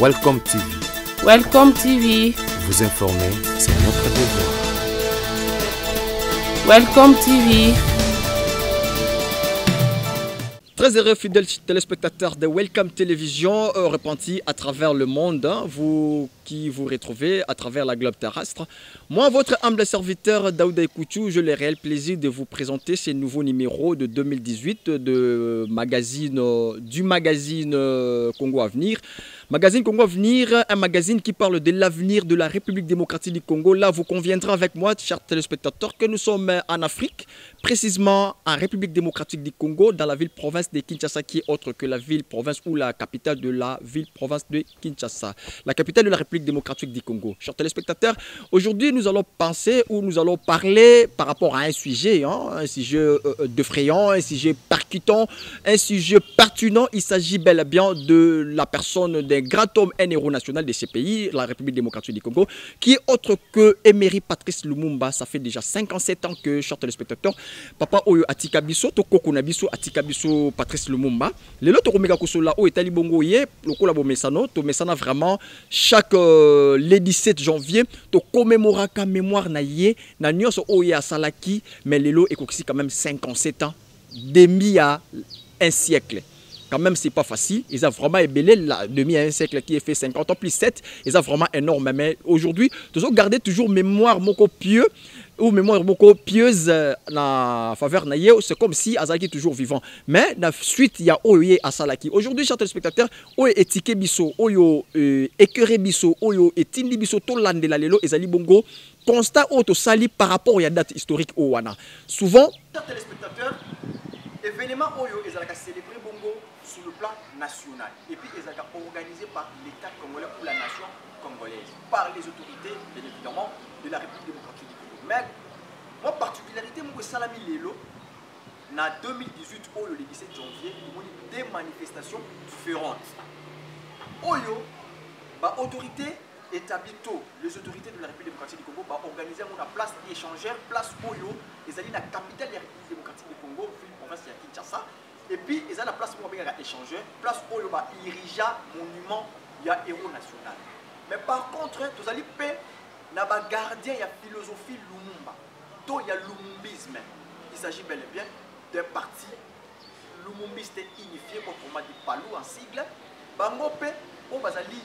Welcome TV. Welcome TV. Vous informer, c'est notre devoir. Welcome TV. Très heureux fidèles téléspectateurs de Welcome Télévision repentis à travers le monde, vous qui vous retrouvez à travers la globe terrestre. Moi, votre humble serviteur Daouda Ekouchou, j'ai le réel plaisir de vous présenter ce nouveau numéro de 2018 du magazine Congo Avenir. Magazine Congo Avenir, un magazine qui parle de l'avenir de la République démocratique du Congo. Là, vous conviendrez avec moi, chers téléspectateurs, que nous sommes en Afrique, précisément en République démocratique du Congo, dans la ville-province de Kinshasa, qui est autre que la ville-province ou la capitale de la ville-province de Kinshasa, la capitale de la République démocratique du Congo. Chers téléspectateurs, aujourd'hui, nous allons penser ou nous allons parler par rapport à un sujet d'effrayant, un sujet percutant, un sujet pertinent. Il s'agit bel et bien de la personne d'un grand homme, un héros national de ce pays, la République démocratique du Congo, qui est autre que Emery Patrice Lumumba. Ça fait déjà 57 ans que, chers téléspectateurs, Papa Oyo Atika Biso, Toko Nabiso, Atika Biso, Patrice Lumumba. Les autres Omega Kosola, O Etali Bongo Ye, Lokola Bomesano, to Mesana vraiment, chaque le 17 janvier, to commémoraka mémoire na Ye, na Nyos Oye Asalaki, mais Lelo Ekoksi quand même 57 ans, demi à un siècle. Quand même, c'est pas facile. Ils ont vraiment ébellé la demi à un siècle qui est fait 50 ans plus 7. Ils ont vraiment énorme. Mais aujourd'hui, ils ont gardé toujours mémoire moko pieux ou mémoire moko pieuse na faveur na yé. C'est comme si Azaki est toujours vivant. Mais la suite, il y a Oye Asalaki. Aujourd'hui, chers téléspectateurs, Oye Etike Biso, Oyo Ekere Biso, Oyo Etindi Biso, Tolande la Lelo, Ezali Bongo. Constat auto sali par rapport à la date historique au Wana. Souvent, chers téléspectateurs, événement Oyo Ezalaka célébré Bongo sur le plan national. Et puis, ils sont organisés par l'État congolais ou la nation congolaise, par les autorités, bien évidemment, de la République démocratique du Congo. Mais, moi, particularité, moi, Salami Lelo, en 2018, le 17 janvier, il y a eu des manifestations différentes. Oyo, autorité établie les autorités de la République démocratique du Congo, organisé une place échangère, place Oyo, ils allaient la capitale de la République démocratique du Congo, ville province de Kinshasa. Et puis, ils ont la place pour échanger, place où il y a irigea monument, il y a héros national. Mais par contre, vous allez payer, il y a gardien, il y a philosophie Lumumba. Donc, il y a Lumumbisme. Il s'agit bel et bien d'un parti Lumumbiste unifié, comme on m'a dit Palou en sigle. Bangope, au Bazali,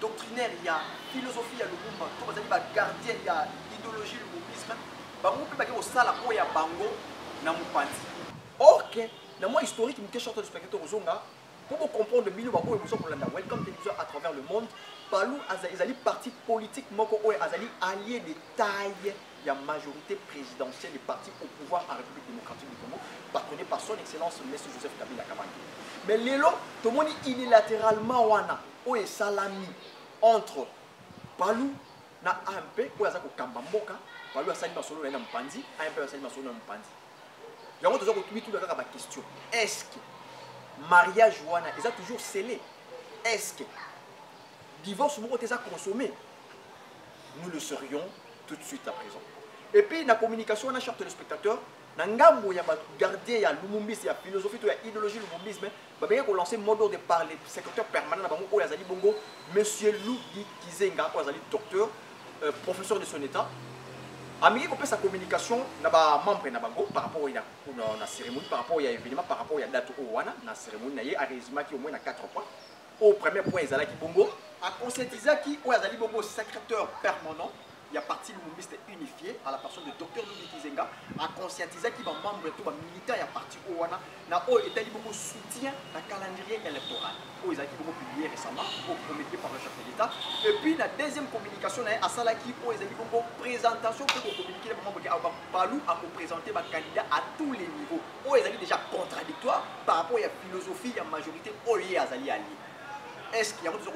doctrinaire, il y a philosophie, il y a Lumumba. Tout Bazali, gardien, il y a idéologie Lumumbisme. Bangope, il y a au sala, il y a Bango, Namupandi. Ok. Dans moi historique, une question de spectateur aux Zonga, pour comprendre le milieu où nous sommes Welcome Télévision à travers le monde, Palou Azali parti politique, Moko Azali allié de taille, il y a majorité présidentielle des partis au pouvoir en République démocratique du Congo, patronné par son excellence M. Joseph Kabila Kabange. Mais l'élo, tout le monde unilatéralement wana, ou est salami entre Palou na AMP, ou Azako Kambamboka, Palou Asali Masolo na Mpandi, AMP Asali Masolo na Mpandi. Il y a toujours question. Est-ce que mariage wana est toujours scellé? Est-ce que divorce est consommé? Nous le serions tout de suite à présent. Et puis la communication, on a chers téléspectateurs, Nangambo ya gardien ya Lumumbisme, ya philosophie, ya idéologie Lumumbisme, bah bien qu'on lance mode de parler secrétaire permanent na bango Oyazali Bongo, Monsieur Lou Di Kizenga, Oyazali docteur, professeur de son état. Amérique on peut sa communication naba membre na bango par rapport à la cérémonie, par rapport à l'événement, par rapport à la date au wana na cérémonie na ye a résumé qui au moins na 4 points. Au premier point ezalaki bongo a conscientiser qui o azali bongo secrétaire permanent, il y a parti Lumumbiste unifié à la personne de docteur Louis Kizenga a conscientiser qui va membre tout va militant il y a parti au wana na o etali bongo soutien la calendrier électoral. O ezalaki bongo publié récemment au promulgué par le chef de l'État. Et puis la deuxième communication na a salaki o ezali bongo présentation pour communiquer les membres qui a Palou à présenter ma candidat à tous les niveaux. O ezali déjà contradictoire par rapport à la philosophie et la majorité o yé azali allié. Est-ce qu'il y a toujours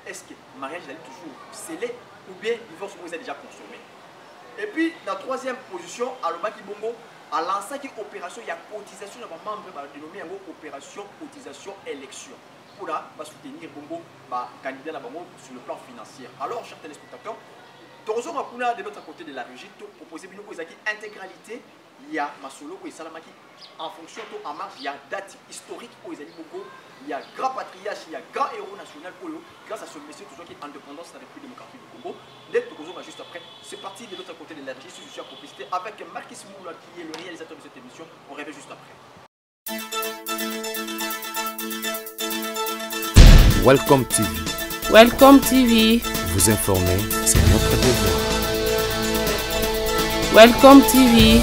est-ce que le mariage est toujours scellé ou bien le divorce est déjà consommé? Et puis, dans la troisième position, à l'Obaki Bongo, à lancé une opération, il y a cotisation de membres dénommée opération cotisation élection. Pour là, soutenir Bongo, candidat sur le plan financier. Alors, chers téléspectateurs, de l'autre côté de la régie, proposer une intégralité il y a Masolo et Salamaki en fonction de en marche, il y a date historique aux Bogo, il y a grand patriarche, il y a grand héros national Polo, grâce à ce monsieur toujours qui est indépendance de la République démocratique du Congo. L'aide de Congo va juste après. C'est parti de l'autre côté de l'énergie, je suis à publicité avec Marquis Moula qui est le réalisateur de cette émission. On revient juste après. Welcome TV. Welcome TV. Vous informer, c'est notre devoir. Welcome TV.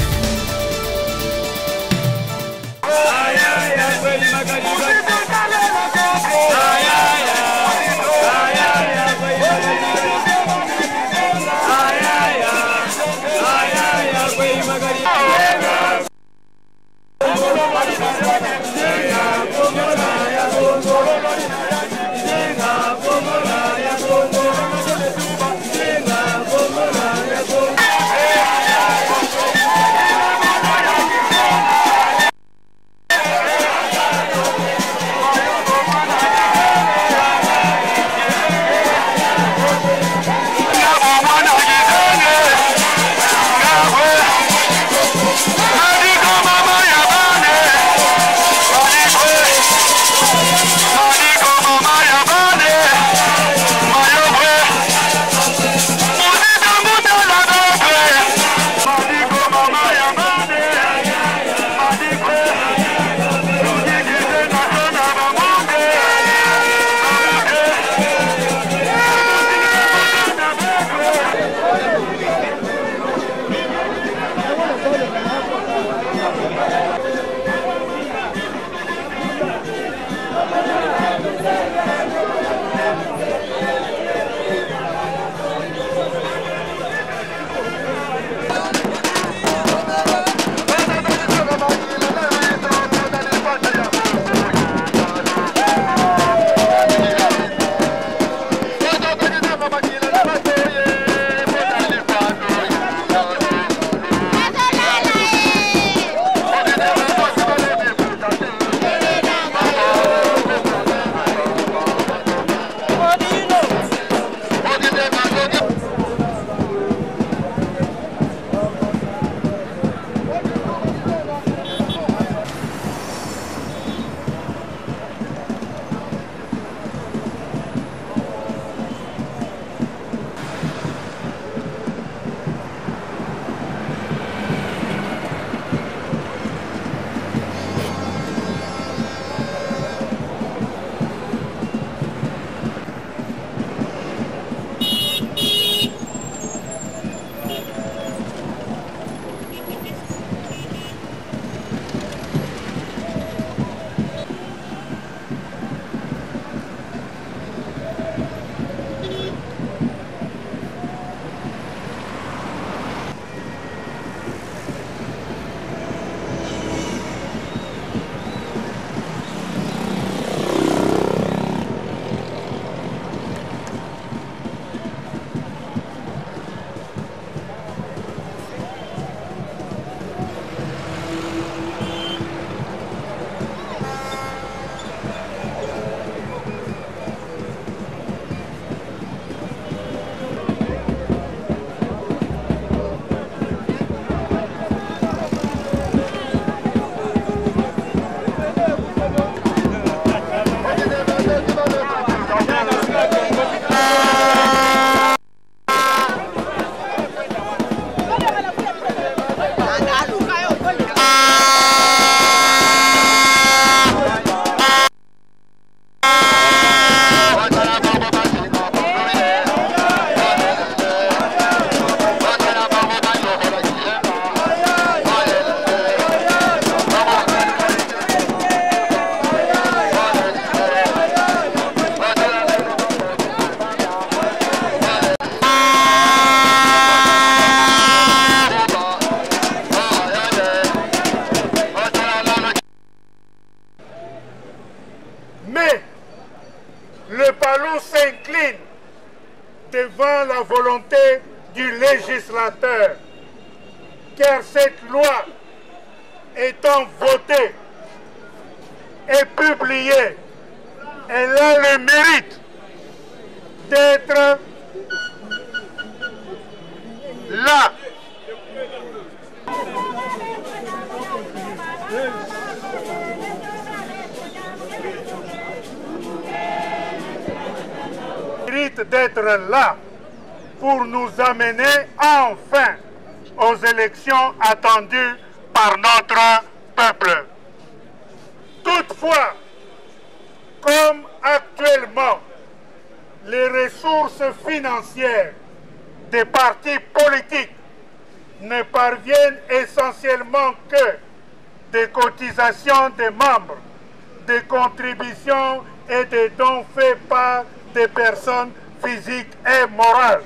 devant la volonté du législateur, car cette loi étant votée et publiée, elle a le mérite d'être là. d'être là pour nous amener enfin aux élections attendues par notre peuple. Toutefois, comme actuellement, les ressources financières des partis politiques ne parviennent essentiellement que des cotisations des membres, des contributions et des dons faits par des personnes physiques et morales.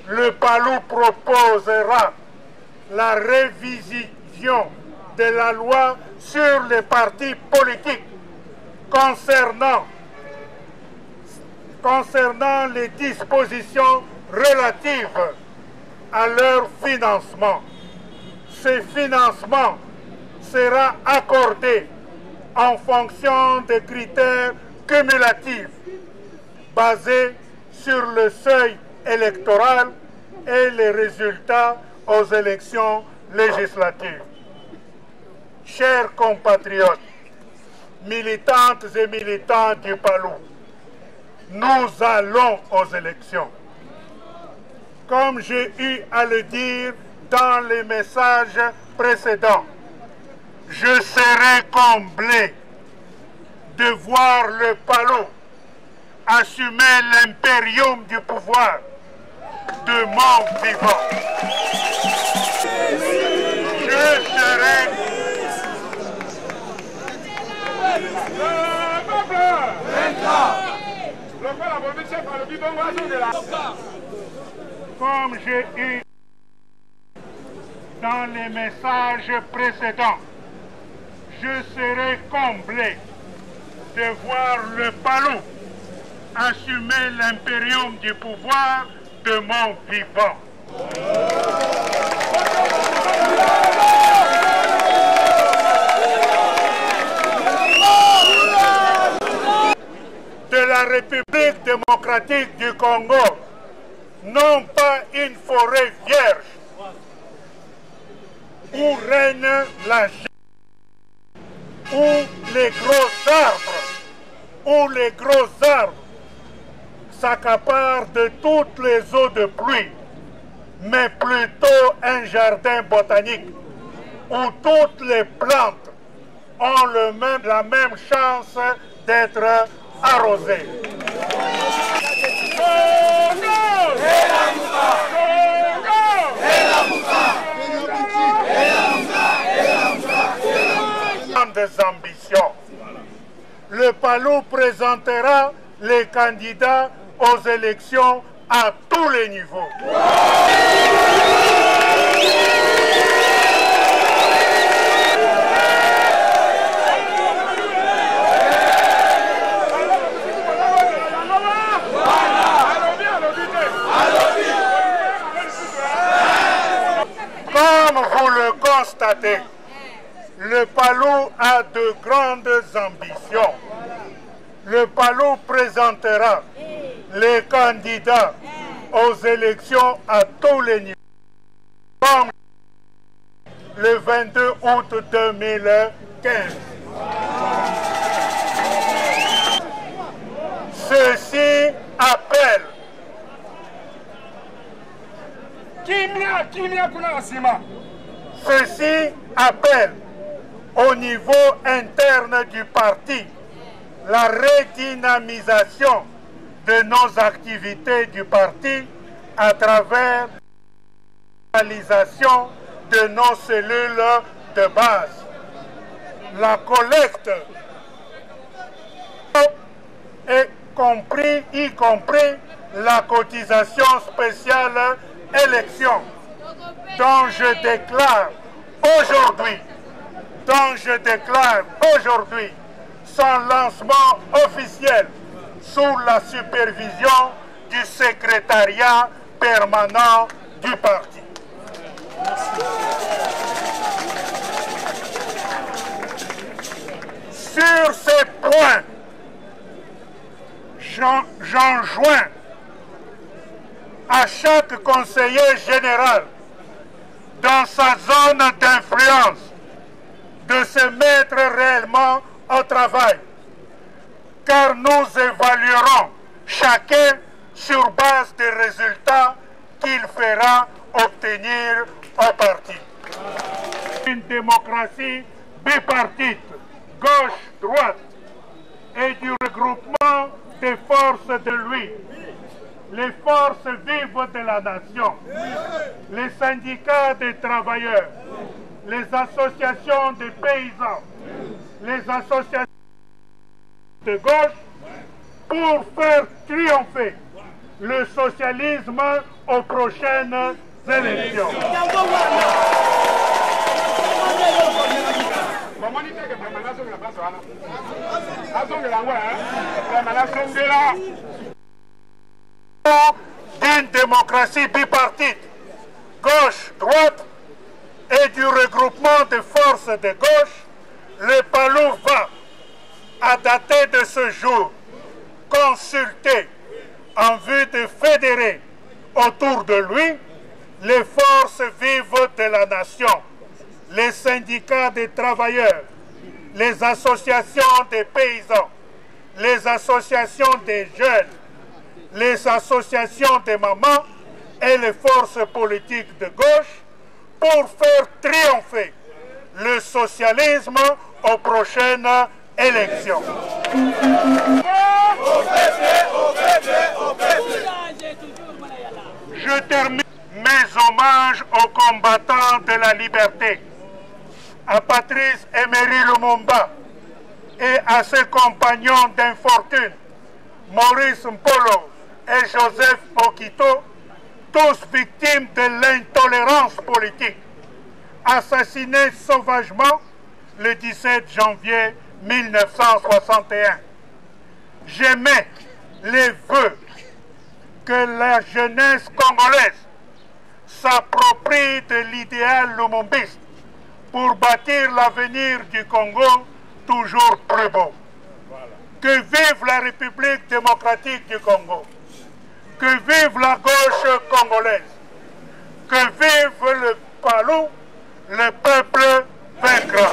Le PALU proposera la révision de la loi sur les partis politiques concernant les dispositions relatives à leur financement. Ce financement sera accordé en fonction des critères cumulatifs basés sur le seuil électoral et les résultats aux élections législatives. Chers compatriotes, militantes et militants du PALU, nous allons aux élections. Comme j'ai eu à le dire dans les messages précédents, je serai comblé de voir le PALU assumer l'impérium du pouvoir de mon vivant. Je serai comme j'ai eu dans les messages précédents, je serai comblé de voir le PALU assumer l'impérium du pouvoir de mon vivant. De la République démocratique du Congo, non pas une forêt vierge où règne la jungle, où les gros arbres s'accaparent de toutes les eaux de pluie, mais plutôt un jardin botanique où toutes les plantes ont la même chance d'être arrosées. Des ambitions. Le PALU présentera les candidats aux élections à tous les niveaux. Comme vous le constatez, le PALU a de grandes ambitions. Le PALU présentera les candidats aux élections à tous les niveaux, comme le 22 août 2015. Ceci appelle au niveau interne du parti la redynamisation de nos activités du parti à travers la réalisation de nos cellules de base. La collecte, y compris la cotisation spéciale élection, dont je déclare aujourd'hui son lancement officiel sous la supervision du secrétariat permanent du parti. Sur ces points, j'enjoins à chaque conseiller général dans sa zone d'influence de se mettre réellement au travail, car nous évaluerons chacun sur base des résultats qu'il fera obtenir au parti. Une démocratie bipartite, gauche-droite, et du regroupement des forces de lui, les forces vives de la nation, les syndicats des travailleurs, les associations des paysans, les associations de gauche, pour faire triompher le socialisme aux prochaines élections. D'une démocratie bipartite, gauche-droite, et du regroupement des forces de gauche, le PALU va, à dater de ce jour, consulter en vue de fédérer autour de lui les forces vives de la nation, les syndicats des travailleurs, les associations des paysans, les associations des jeunes, les associations des mamans et les forces politiques de gauche pour faire triompher le socialisme aux prochaines élections. Je termine mes hommages aux combattants de la liberté, à Patrice Emery Lumumba et à ses compagnons d'infortune, Maurice Mpolo et Joseph Okito, tous victimes de l'intolérance politique, assassinés sauvagement le 17 janvier 1961. J'émets les vœux que la jeunesse congolaise s'approprie de l'idéal lumumbiste pour bâtir l'avenir du Congo toujours plus beau. Que vive la République démocratique du Congo. Que vive la gauche congolaise. Que vive le PALU, le peuple vaincra.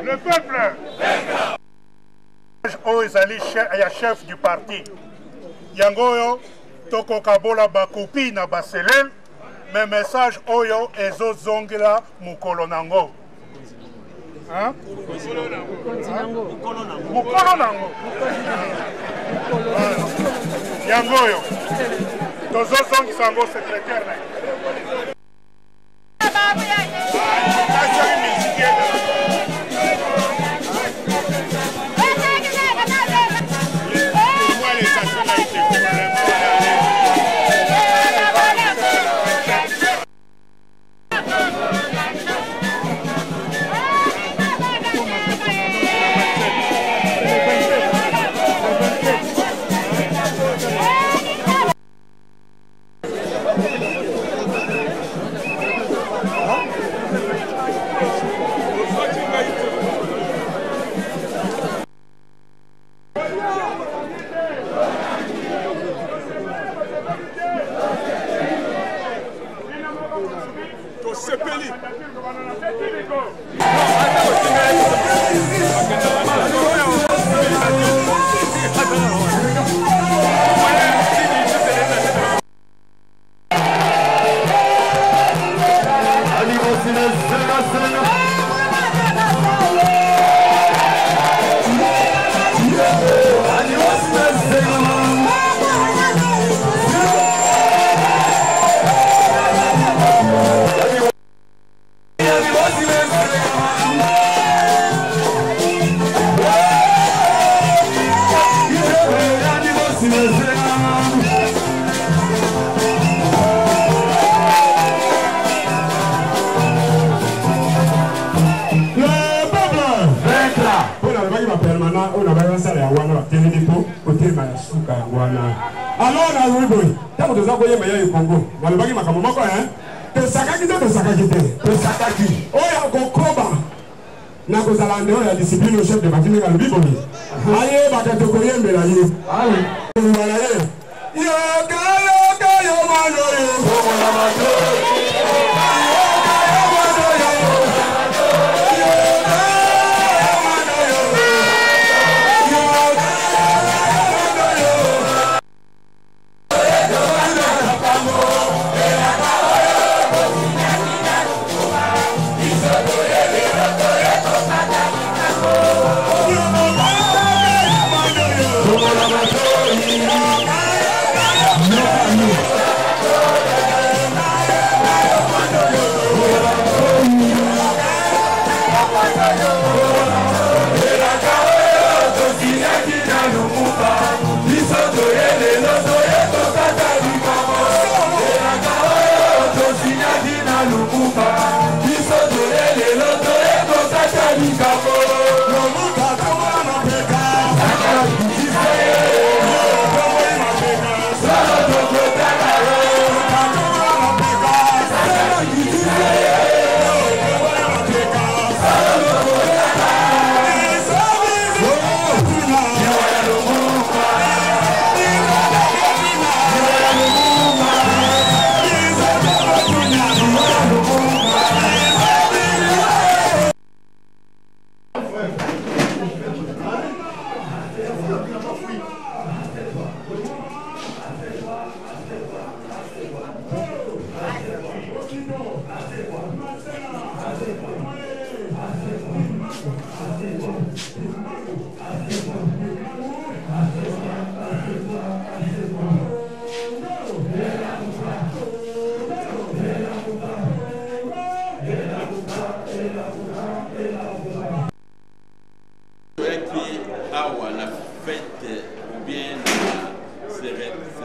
Le peuple ezali chef du parti yango oyo tokokabola bakopi na baselele me message oyo ezozongela mukolo nango mukolo nango yango oyo tozozongisa yango secrétaire na maintenant on a pas ça la wana télé dépôt côté ma suka wana alors na oui boy tant que ça voyez meilleur au Congo na le bagi makambo moko hein te sakaki te sakaki oya kokoba na kozala ndeo ya discipline au chef de bâtiment na bibomi aye bakato koyembela ye wala ye yo mano yo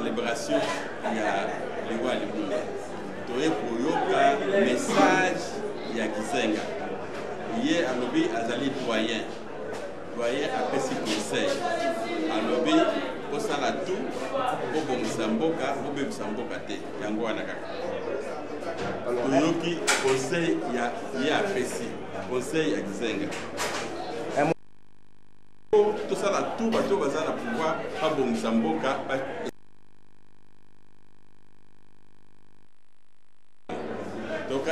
célébration, il y a le roi de Boulé. Toré pour yoka, message, il y a Gisenga. Hier, à l'obé, Azali doyen. Doyen a fait ses conseils. À l'obé, au salatou, au bon Samboka, au bébé Samboka te, Yango Anakaka. Toyoki, conseil, il y a fait ses conseils, il y a Gisenga. Tout ça, tout va pouvoir, pas bon Samboka. Donc,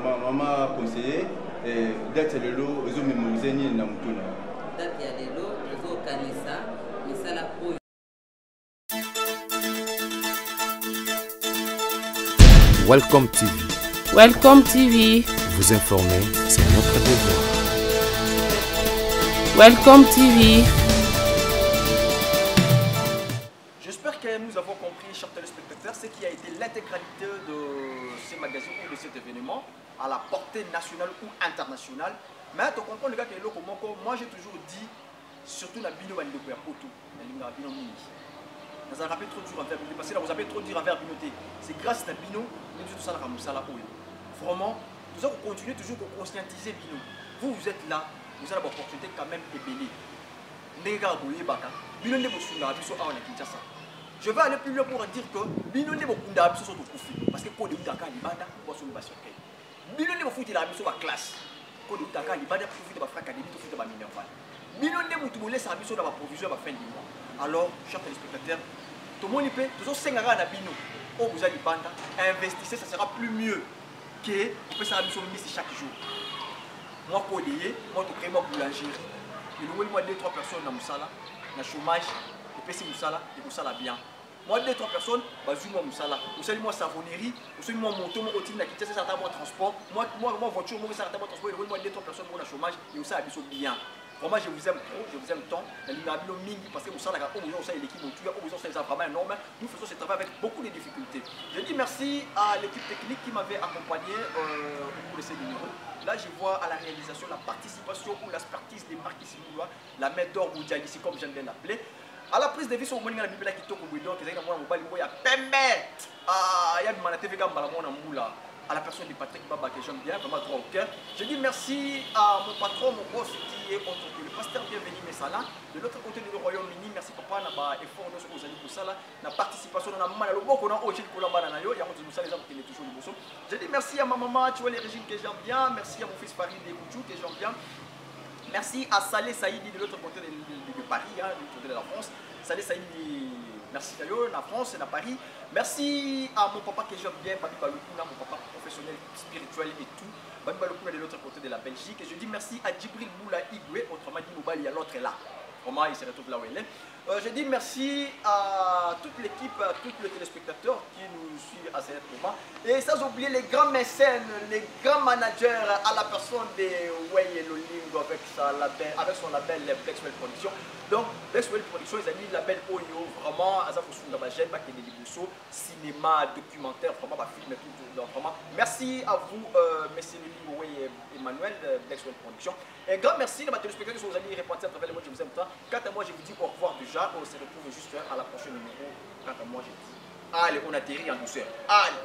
maman conseiller date le lot aux hommes mémorisés na mutuna date ya lelo aux kanisa misala oyo. Welcome TV. Welcome TV. Vous informer, c'est notre devoir. Welcome TV. J'espère que nous avons compris, chers téléspectateurs, ce qui a été l'intégralité de ces magazines ou de cet événement à la portée nationale ou internationale. Mais tu comprends le gars qui est là, moi j'ai toujours dit, surtout la bino va le poto, la bino mini. Vous avez rappelé trop dur envers Bino, parce que là vous avez trop dur envers Binoté. C'est grâce à Bino, nous tout ça comme ça là. Vraiment, nous allons continuer toujours pour conscientiser Bino. Vous êtes là, vous avez l'opportunité quand même ébélée. Bino ne vous souvenez pas de Kinshasa. Je vais aller plus loin pour dire que Bino ne vous souvenez pas de parce que quand vous êtes à Libada, vous êtes sur le Bino ne vous souvenez pas de la classe. Quand vous êtes à Libada, vous êtes à l'académie, vous êtes à Minerval. Bino ne vous souvenez pas de la provision à la fin du mois. Alors, chers téléspectateurs, tout le monde peut, toujours 5 ans à Bino, où vous allez investissez, ça sera plus mieux que vous pouvez faire chaque jour. Moi, Kodeye, moi, je crée ma boulangerie. Il y a 2-3 personnes dans Moussala, dans le chômage, et puis si Moussala, et Moussala bien. Moi, 2-3 personnes, je suis Moussala. Vous savez, moi, savonnerie, vous savez, moi, moto, moi, routine, ça, c'est mon transport. Moi, voiture, moi, ça, c'est mon transport. Il y a 2-3 personnes dans le chômage, et vous savez, bien. Vraiment, je vous aime trop, je vous aime tant. Parce que vous savez que l'équipe vraiment énorme. Nous faisons ce travail avec beaucoup de difficultés. Je dis merci à l'équipe technique qui m'avait accompagné au cours de ces numéros. Là, je vois à la réalisation la participation ou l'expertise des Marquis Simoulois, la main d'or Boudjali, ici comme j'aime bien l'appeler. À la prise de vue sur le moment, qui est au Bouidon, qui est un mobile, il y a Pembe. Il y a une TV Moula. À la personne de Patrick Baba que j'aime bien, vraiment droit au cœur. Je dis merci à mon patron, mon boss qui est le pasteur bienvenu Messala. De l'autre côté du Royaume-Uni, merci papa, n'a effort aux amis pour ça, la participation dans la main, le bon qu'on a au Chili Colambanayo, il y a beaucoup de ça, les gens qui sont toujours le bosso. Je dis merci à ma maman, tu vois les régimes que j'aime bien, merci à mon fils Farid Dekouchou que j'aime bien. Merci à Saleh Saïdi de l'autre côté de Paris, hein, du côté de la France. Saleh Saïdi, merci à eux, la France et à Paris. Merci à mon papa que j'aime bien, Babi Baloukuna, mon papa professionnel, spirituel et tout. Babi Baloukuna de l'autre côté de la Belgique. Et je dis merci à Djibril Moula Igwe, autrement dit Mobile, il y a l'autre là. Comment il se retrouve là où il est. Je dis merci à toute l'équipe, à tous les téléspectateurs qui nous suivent à ce moment. Et sans oublier les grands mécènes, les grands managers à la personne de Weye Lolingo avec son label Blexwell Production. Donc, Blexwell Production, ils ont mis le label Oyo, vraiment, à Zafosundabagène, Bakene Liboso, cinéma, documentaire, vraiment, film et tout. Donc, vraiment, merci à vous, messieurs Lolingo et Emmanuel, Blexwell Production. Et un grand merci à mes téléspectateurs qui sont venus répondre à travers le monde, je vous aime tant. Quant à moi, je vous dis au revoir déjà. On se retrouve juste à la prochaine numéro. Quant à moi, je dis, allez, on atterrit en douceur. Allez.